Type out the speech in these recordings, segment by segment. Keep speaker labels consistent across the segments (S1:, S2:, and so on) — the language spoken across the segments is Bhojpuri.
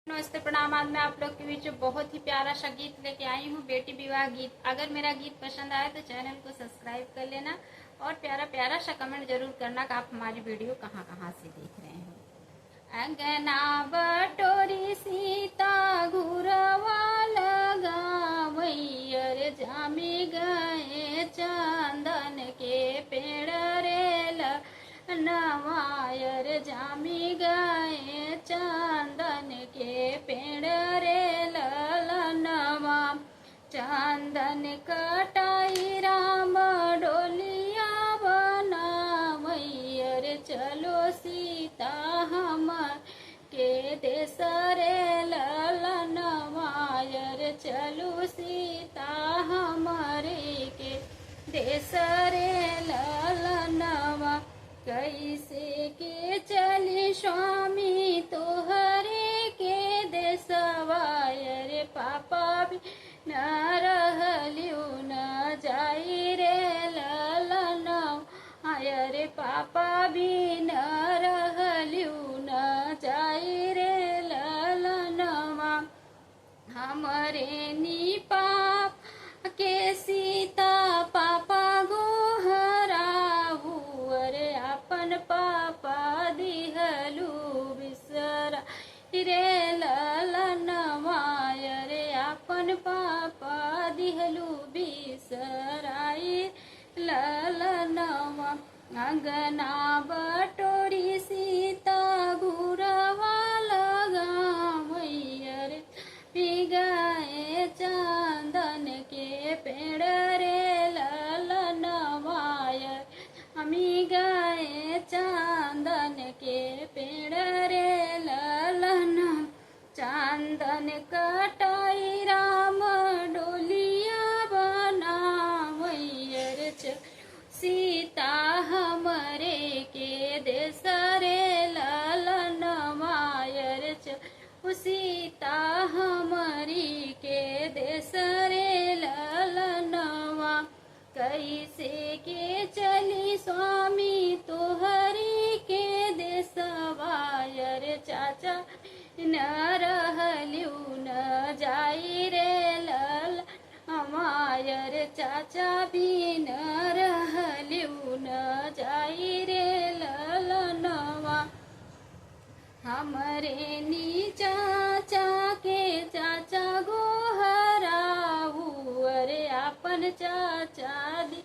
S1: नमस्ते प्रणाम। आज मैं आप लोग के बीच बहुत ही प्यारा सा गीत लेके आई हूँ, बेटी विवाह गीत। अगर मेरा गीत पसंद आए तो चैनल को सब्सक्राइब कर लेना और प्यारा प्यारा सा कमेंट जरूर करना कि आप हमारी वीडियो कहाँ कहाँ से देख रहे हैं। अंगना बटोरी सीता घुरवा लगावैयर जामी गए चंदन के पेड़ रे नवायर जामी गए चंदन के पेड़ रे ललनवा। चंदन कटाई राम डोलिया बनावैयर चलो सीता हमर के देश रे ललनवायर चलो सीता हमारे के देश रे ललनवा। कैसे के चली स्वामी तोहरे के देशवायर पापा भी न रहलियो न जाई रे ललनवा। आयर पापा भी न रहलियो न जाई रे ललनवा। हमरे नी पाप के सीता पापा गोहराहू अरे अपन पापा दिहलू बिसरा रे ललनवा। रे अपन पापा दिहलू बिसराई ललनवा। अंगना बटोरी सीता घुरवा लगावैयर पिगाए चंदन के पेड़ रे ललनवायर हमी गए चंदन के पेड़ रे ललन। चंदन कटाई राम डोलिया बनावैयर सीता हमरे के देश रे ललनवायर सीता हमारी के देश रे ललनवा। कैसे के चली स्वामी तोहरी के देशवायर चाचा न रहलियो न जाई रे लल हमायर चाचा भी न रहलियो न जाई रे ललनवा। हमरे नी चाचा के चाचा गोहराहू अरे अपन चाचा दी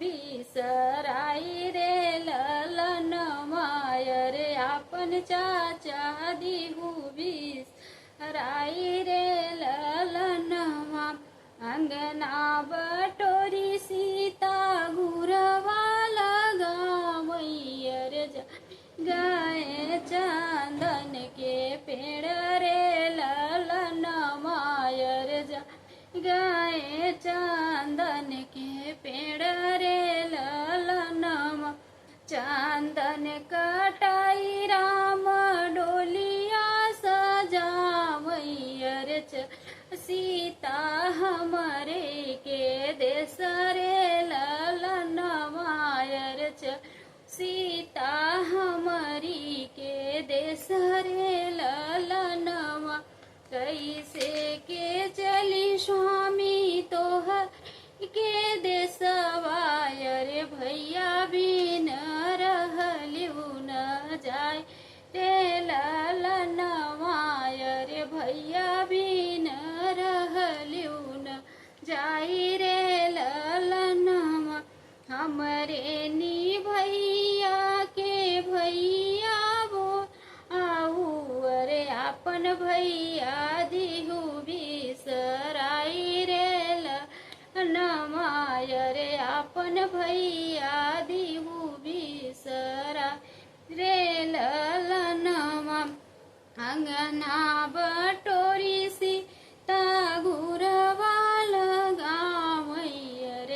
S1: बिसराई रे ललनवा। रे अपन चाचा दी बिसराई रे ललनवा। अंगना बटोरी सीता घुरवा लगावैयर गए चंदन के पेड़ रे ललनवायर गए चंदन के पेड़ रे ललनवा। चंदन कटाई राम डोलिया सजावैयर सीता हमारे के देश रे ललनवायर सीता हमारी के देश रे ललनवा। कैसे के चली स्वामी तोहर के देशवायर भैया भी न रहलियो न जाय रे ललनवायर भैया भी न रहलियो न जाई रे ललनवा। हमरे नी भैया के भैया वो आहू अरे अपन भैया दिहू बिसराई रे ललनवायर अपन भैया दिहू बिसरा रे ललनवा। अंगना बटोरी सीता घुरवा लगावैयर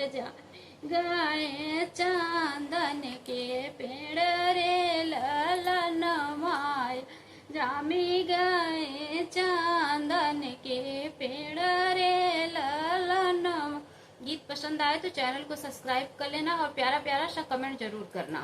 S1: गए चंदन के पेड़ रे ललनवाय जामी गए चंदन के पेड़ रे ललनवा। गीत पसंद आए तो चैनल को सब्सक्राइब कर लेना और प्यारा प्यारा सा कमेंट जरूर करना।